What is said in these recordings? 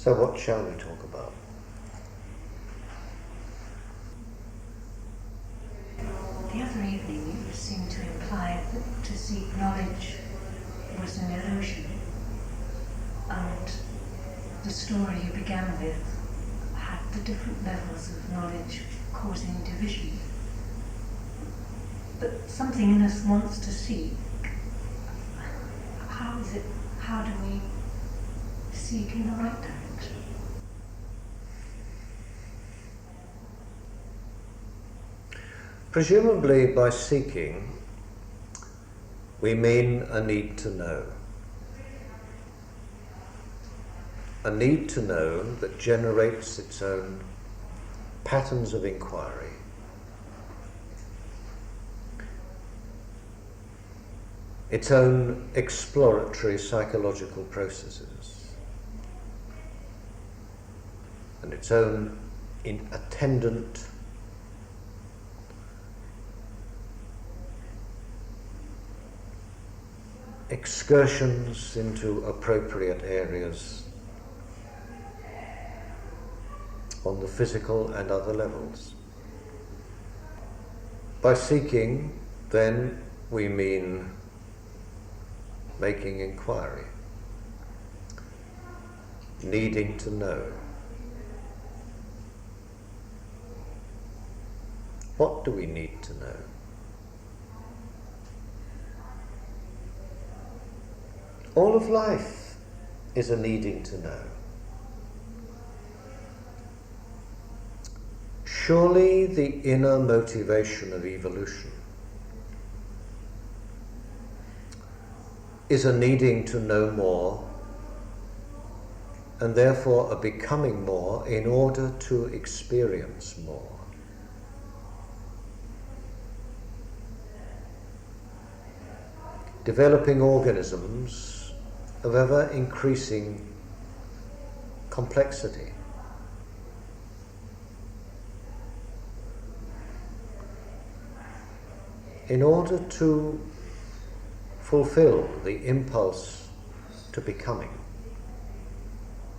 So what shall we talk about? The other evening you seemed to imply that to seek knowledge was an illusion, and the story you began with had the different levels of knowledge causing division. But something in us wants to seek. How do we seek in the right direction? Presumably by seeking, we mean a need to know. A need to know that generates its own patterns of inquiry. Its own exploratory psychological processes. And its own attendant excursions into appropriate areas on the physical and other levels. By seeking, then, we mean making inquiry, needing to know. What do we need to know? All of life is a needing to know. Surely the inner motivation of evolution is a needing to know more, and therefore a becoming more in order to experience more. Developing organisms of ever increasing complexity. In order to fulfill the impulse to becoming,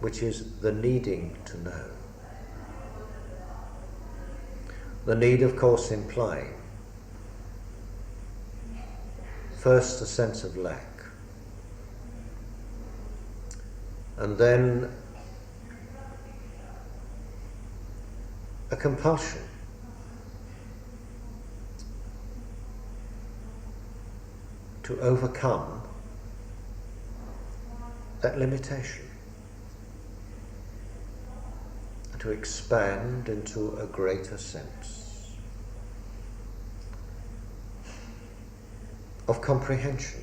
which is the needing to know. The need, of course, implying first a sense of lack, and then a compulsion to overcome that limitation, to expand into a greater sense of comprehension.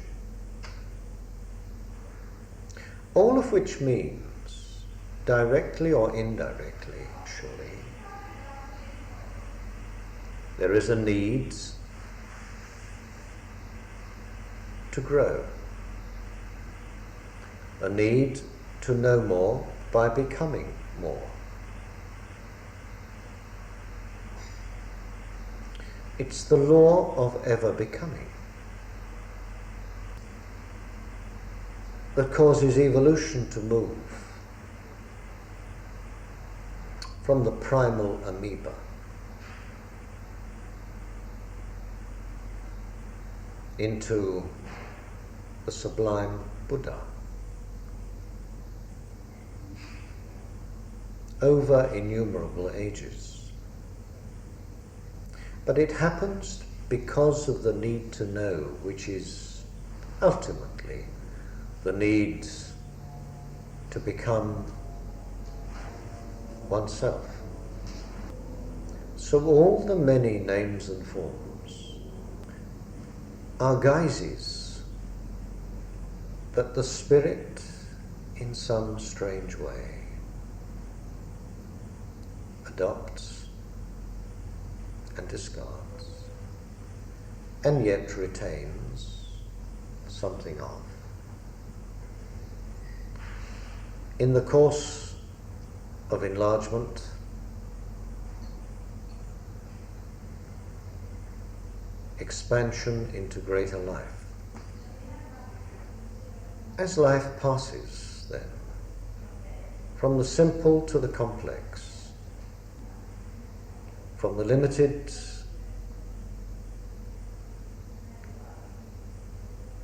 All of which means, directly or indirectly, surely, there is a need to grow, a need to know more by becoming more. It's the law of ever becoming that causes evolution to move from the primal amoeba into the sublime Buddha over innumerable ages. But it happens because of the need to know, which is ultimately the need to become oneself. So all the many names and forms are guises that the spirit, in some strange way, adopts and discards, and yet retains something of. In the course of enlargement, expansion into greater life. As life passes, then, from the simple to the complex, from the limited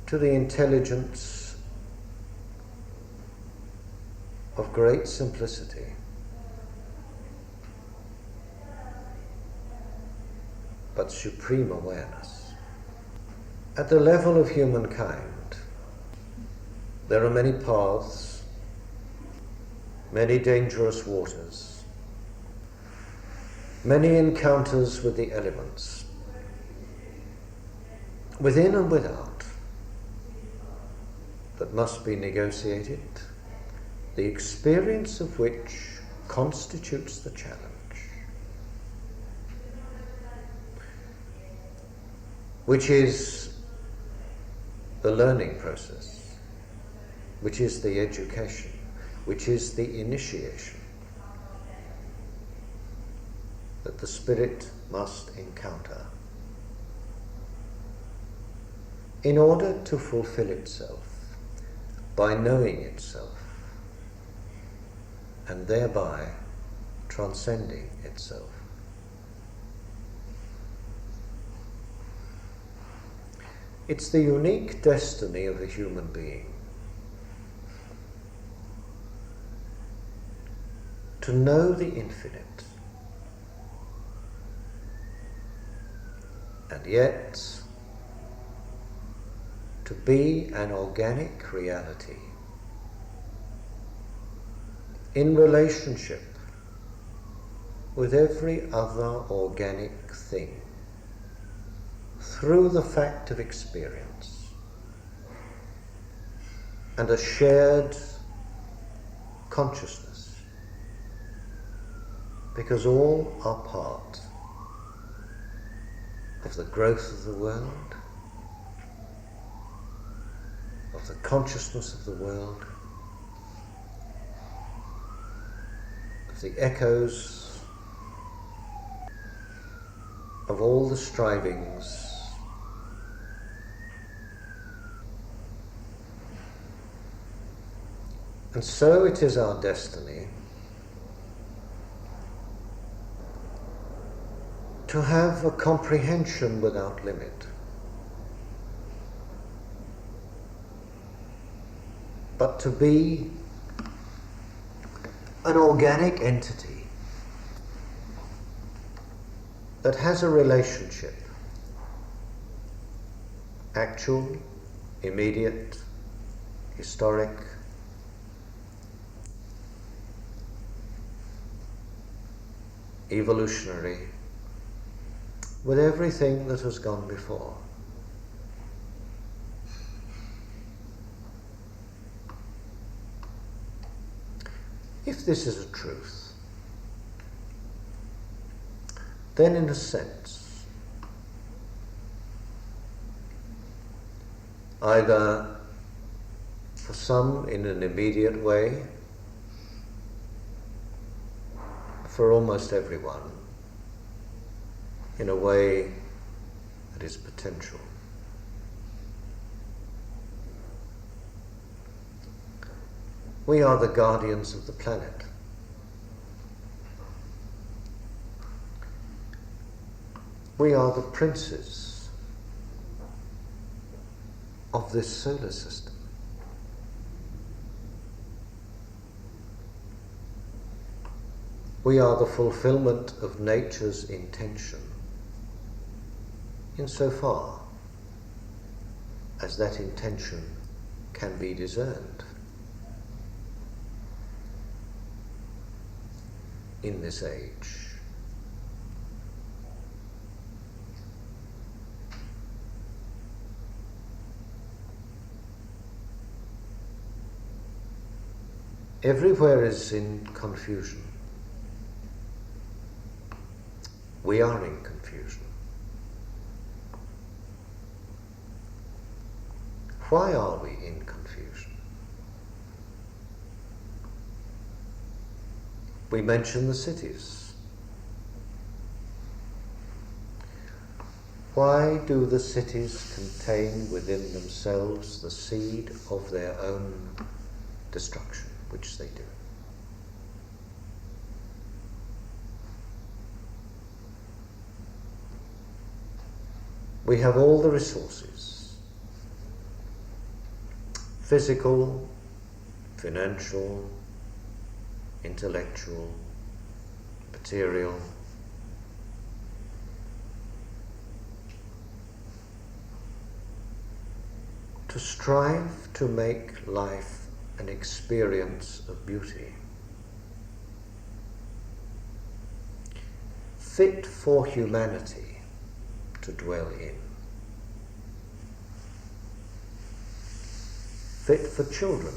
to the intelligence of great simplicity. But supreme awareness. At the level of humankind, there are many paths, many dangerous waters, many encounters with the elements, within and without, that must be negotiated, the experience of which constitutes the challenge. Which is the learning process, which is the education, which is the initiation that the spirit must encounter in order to fulfill itself by knowing itself and thereby transcending itself. It's the unique destiny of a human being to know the infinite and yet to be an organic reality in relationship with every other organic thing, through the fact of experience and a shared consciousness, because all are part of the growth of the world, of the consciousness of the world, of the echoes of all the strivings and so it is our destiny to have a comprehension without limit, but to be an organic entity that has a relationship, actual, immediate, historic, evolutionary, with everything that has gone before. If this is a truth, then in a sense, either for some in an immediate way, for almost everyone, in a way that is potential. We are the guardians of the planet. We are the princes of this solar system. We are the fulfillment of nature's intention, insofar as that intention can be discerned in this age. Everywhere is in confusion. We are in confusion. Why are we in confusion? We mention the cities. Why do the cities contain within themselves the seed of their own destruction, which they do? We have all the resources, physical, financial, intellectual, material, to strive to make life an experience of beauty, fit for humanity to dwell in, fit for children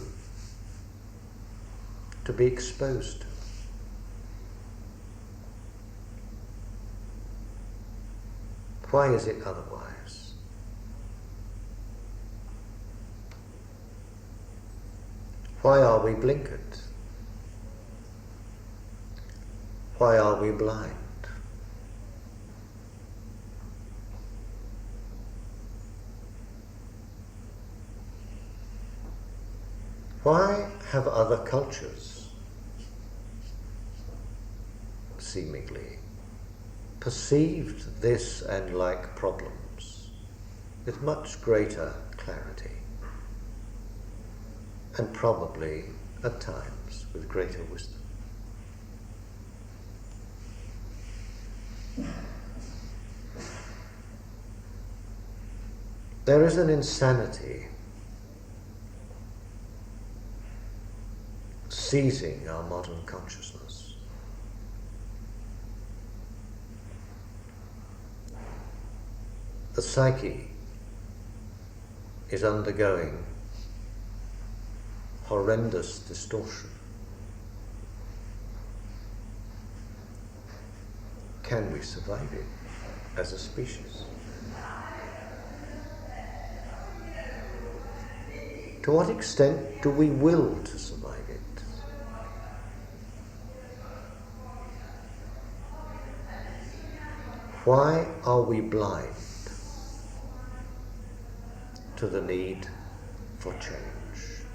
to be exposed to. Why is it otherwise? Why are we blinkered? Why are we blind? Why have other cultures seemingly perceived this and like problems with much greater clarity, and probably at times with greater wisdom? There is an insanity seizing our modern consciousness. The psyche is undergoing horrendous distortion. Can we survive it as a species? To what extent do we will to survive it? Why are we blind to the need for change?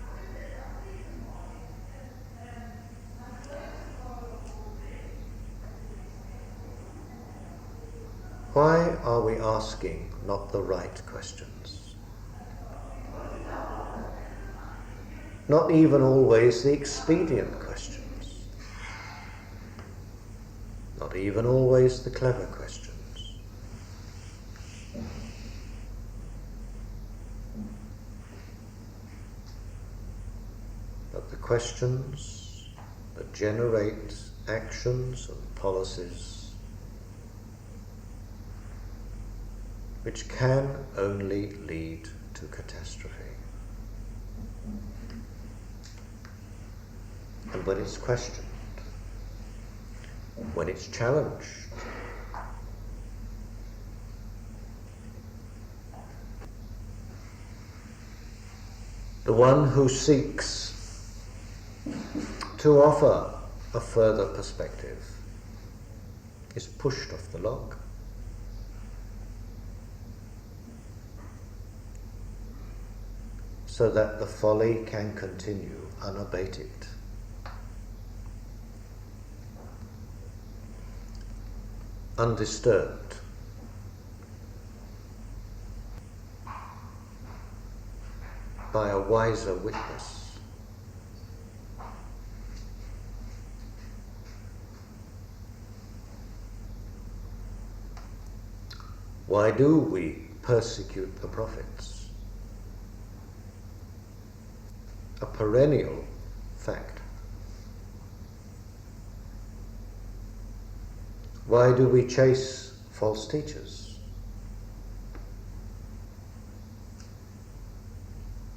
Why are we asking not the right questions? Not even always the expedient questions. Not even always the clever questions. But the questions that generate actions and policies which can only lead to catastrophe. And when it's questioned, when it's challenged, the one who seeks to offer a further perspective is pushed off the log. So that the folly can continue unabated. Undisturbed. By a wiser witness. Why do we persecute the prophets? A perennial fact. Why do we chase false teachers?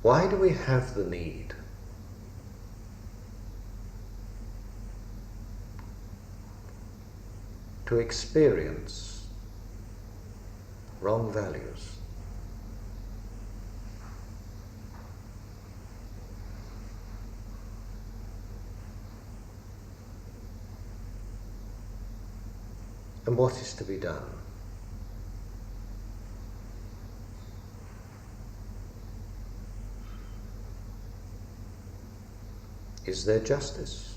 Why do we have the need to experience wrong values? And what is to be done? Is there justice?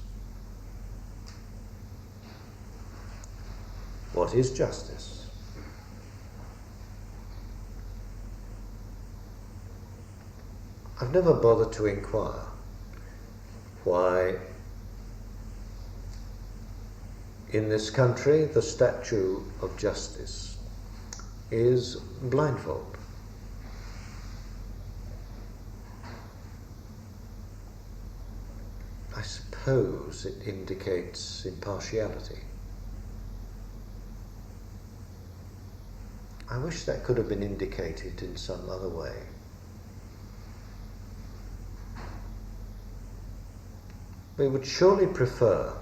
What is justice? I've never bothered to inquire why in this country the statue of justice is blindfold. I suppose it indicates impartiality. I wish that could have been indicated in some other way. We would surely prefer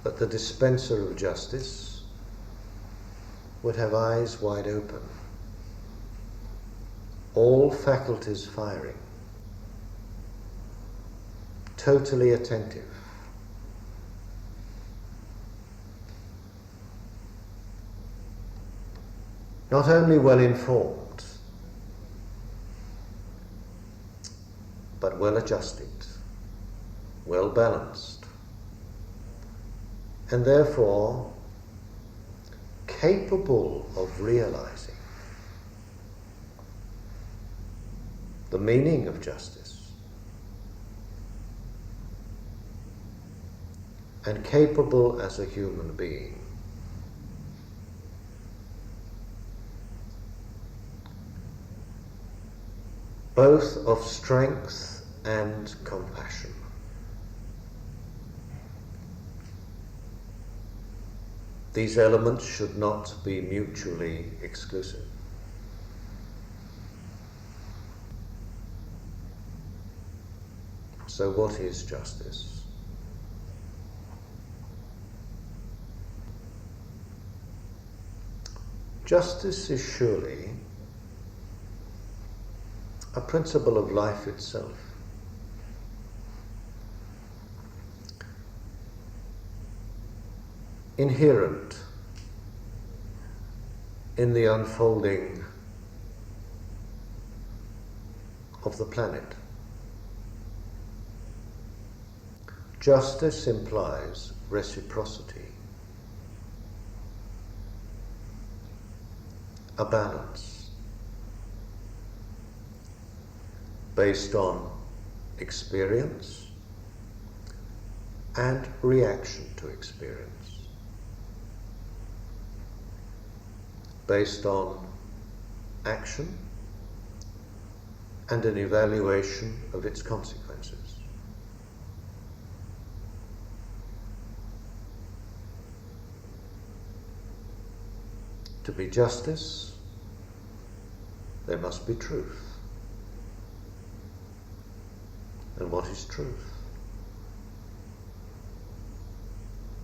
that the dispenser of justice would have eyes wide open, all faculties firing, totally attentive. Not only well informed, but well adjusted, well balanced, and therefore capable of realizing the meaning of justice and capable as a human being both of strength and compassion. These elements should not be mutually exclusive. So what is justice? Justice is surely a principle of life itself. Inherent in the unfolding of the planet. Justice implies reciprocity, a balance based on experience and reaction to experience, based on action and an evaluation of its consequences. To be justice, there must be truth. And what is truth?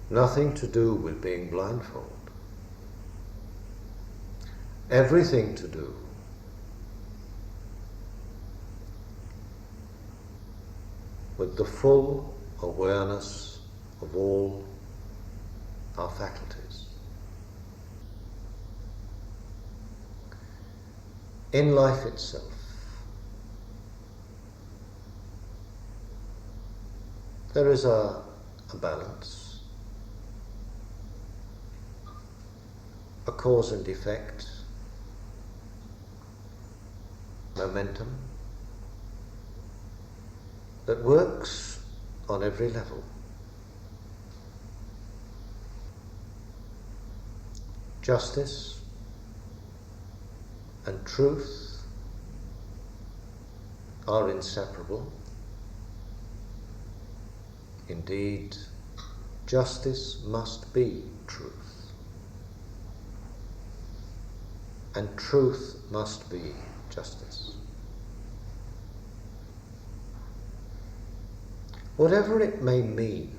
Nothing to do with being blindfold. Everything to do with the full awareness of all our faculties. In life itself, there is a balance, a cause and effect, momentum that works on every level. Justice and truth are inseparable. Indeed, justice must be truth, and truth must be justice. Whatever it may mean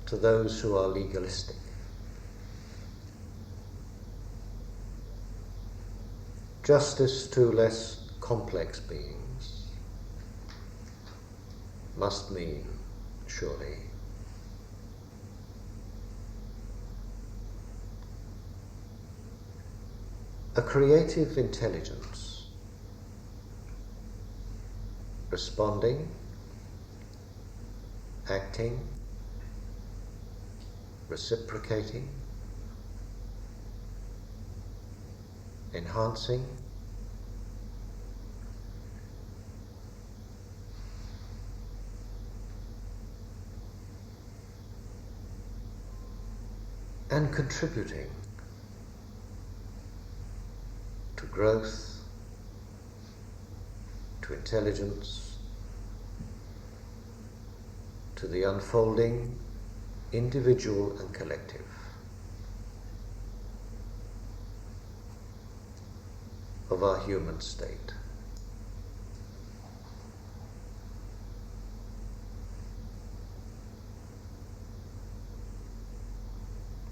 to those who are legalistic, justice to less complex beings must mean, surely, a creative intelligence responding, acting, reciprocating, enhancing, and contributing to growth, to intelligence, to the unfolding, individual and collective, of our human state.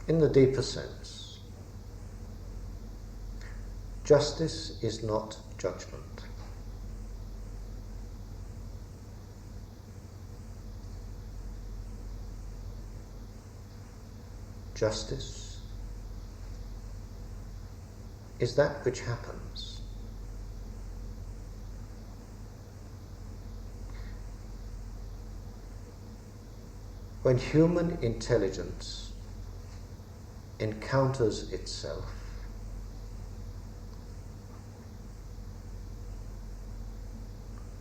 In the deeper sense, justice is not judgment. Justice is that which happens when human intelligence encounters itself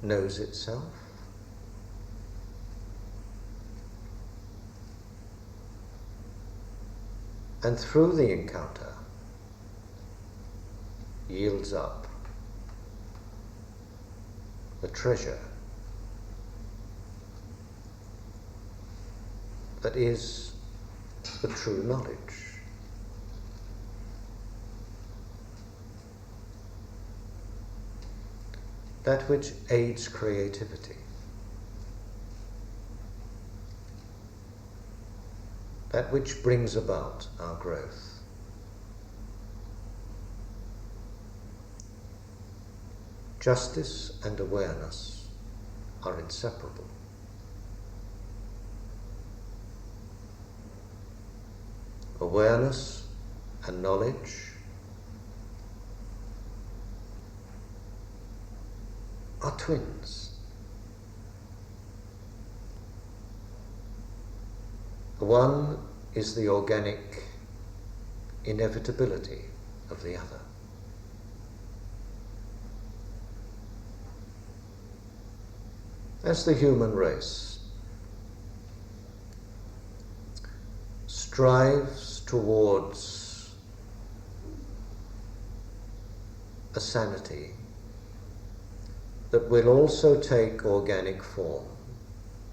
knows itself and through the encounter yields up the treasure that is the true knowledge. That which aids creativity, that which brings about our growth. Justice and awareness are inseparable. Awareness and knowledge are twins. One is the organic inevitability of the other. As the human race strives towards a sanity that will also take organic form,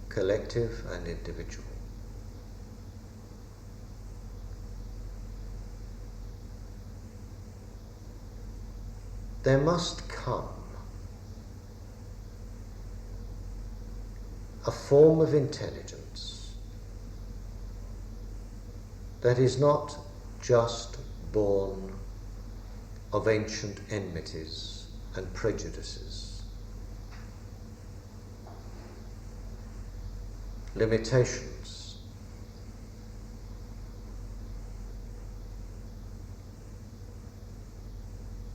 collective and individual, there must come a form of intelligence that is not just born of ancient enmities and prejudices, limitations,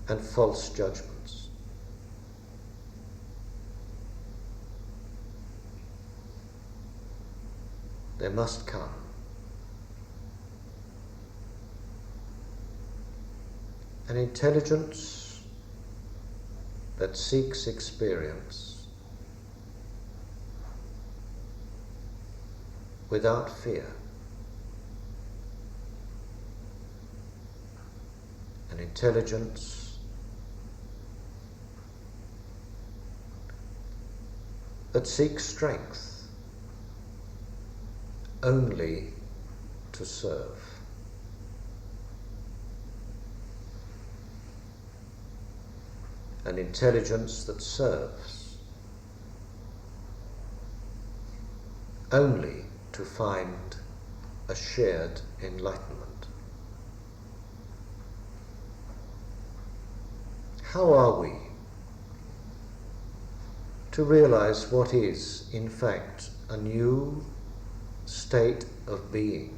and false judgments. There must come an intelligence that seeks experience without fear, an intelligence that seeks strength only to serve. An intelligence that serves only to find a shared enlightenment. How are we to realize what is, in fact, a new state of being?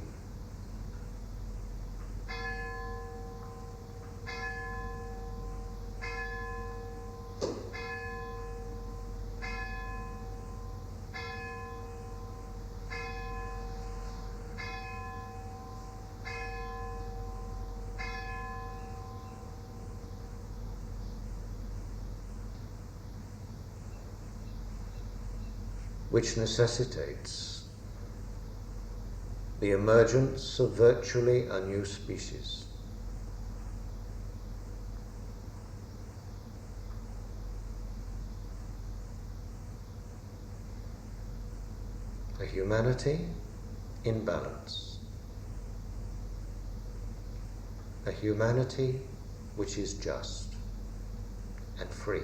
Which necessitates the emergence of virtually a new species. A humanity in balance. A humanity which is just and free.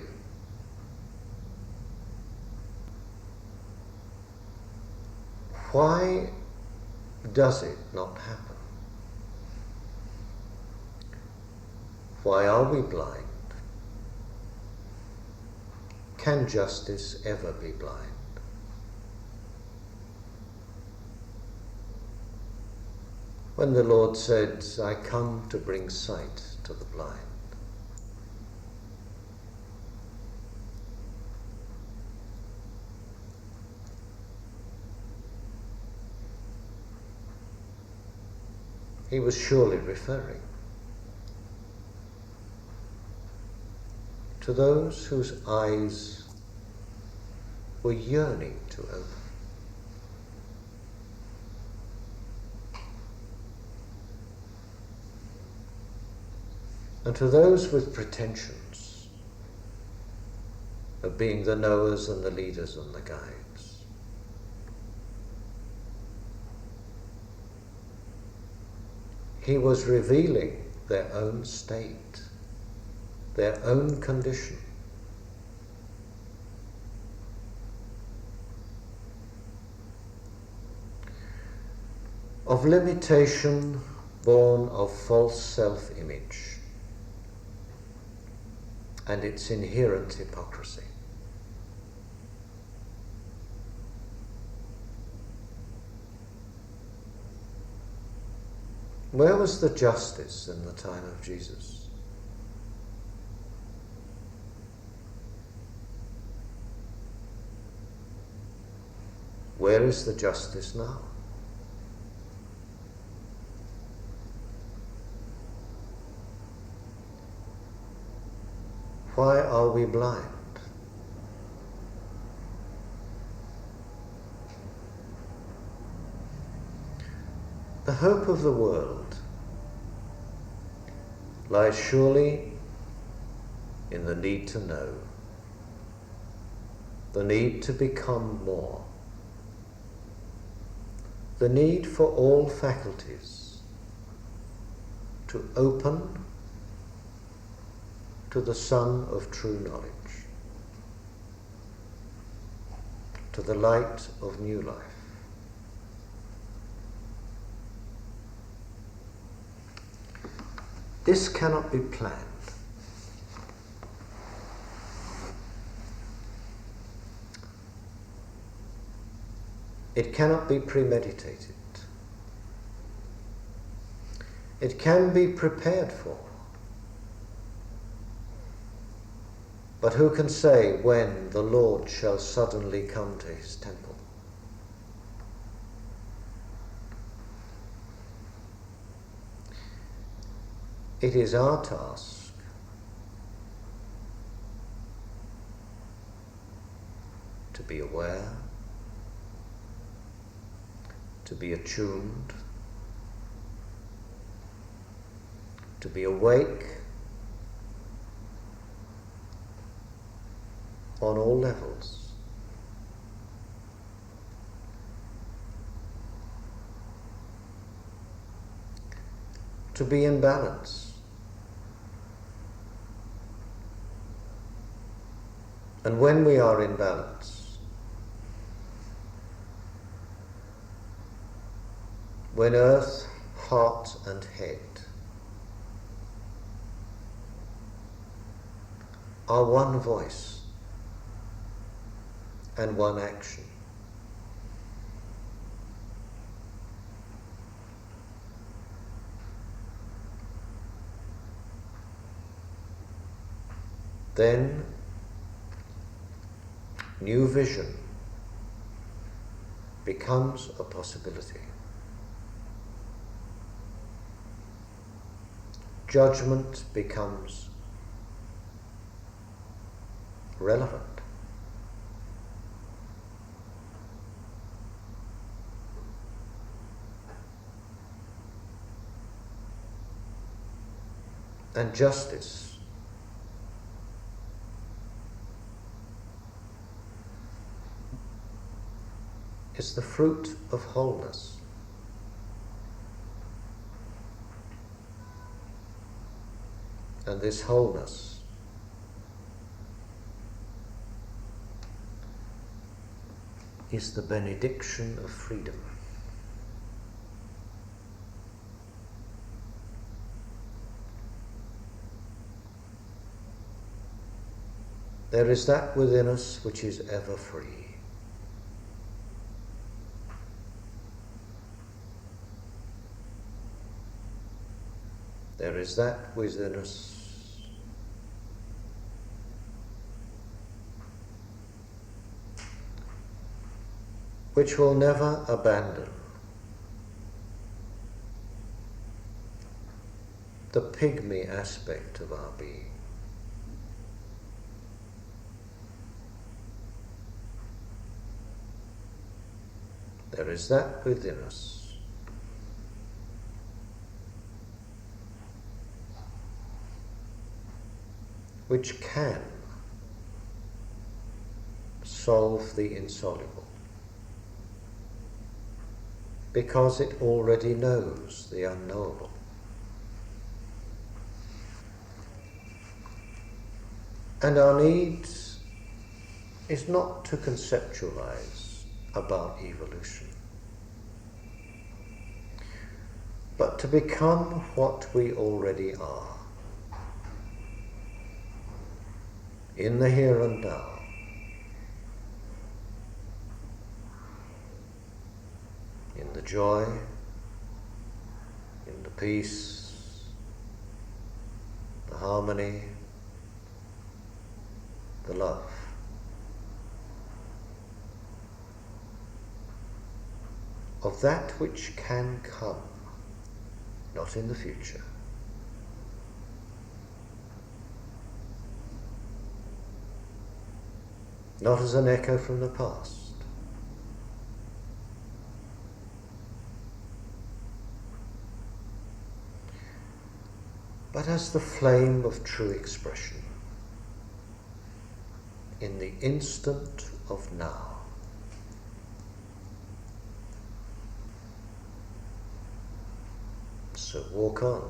Why does it not happen? Why are we blind? Can justice ever be blind? When the Lord said, "I come to bring sight to the blind," he was surely referring to those whose eyes were yearning to open. And to those with pretensions of being the knowers and the leaders and the guides. He was revealing their own state, their own condition. Of limitation born of false self-image and its inherent hypocrisy. Where was the justice in the time of Jesus? Where is the justice now? Why are we blind? The hope of the world lies surely in the need to know, the need to become more, the need for all faculties to open to the sun of true knowledge, to the light of new life. This cannot be planned. It cannot be premeditated. It can be prepared for. But who can say when the Lord shall suddenly come to his temple? It is our task to be aware, to be attuned, to be awake on all levels. To be in balance. And when we are in balance, when earth, heart and head are one voice and one action, then new vision becomes a possibility. Judgment becomes relevant. and justice. Is the fruit of wholeness. And this wholeness is the benediction of freedom. There is that within us which is ever free. There is that within us which will never abandon the pygmy aspect of our being. There is that within us which can solve the insoluble, because it already knows the unknowable. And our need is not to conceptualize about evolution, but to become what we already are, in the here and now, in the joy, in the peace, the harmony, the love. Of that which can come, not in the future. Not as an echo from the past, but as the flame of true expression in the instant of now. So walk on.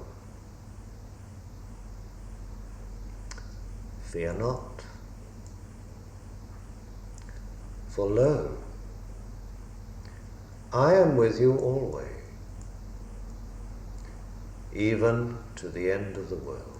Fear not. For lo, I am with you always, even to the end of the world.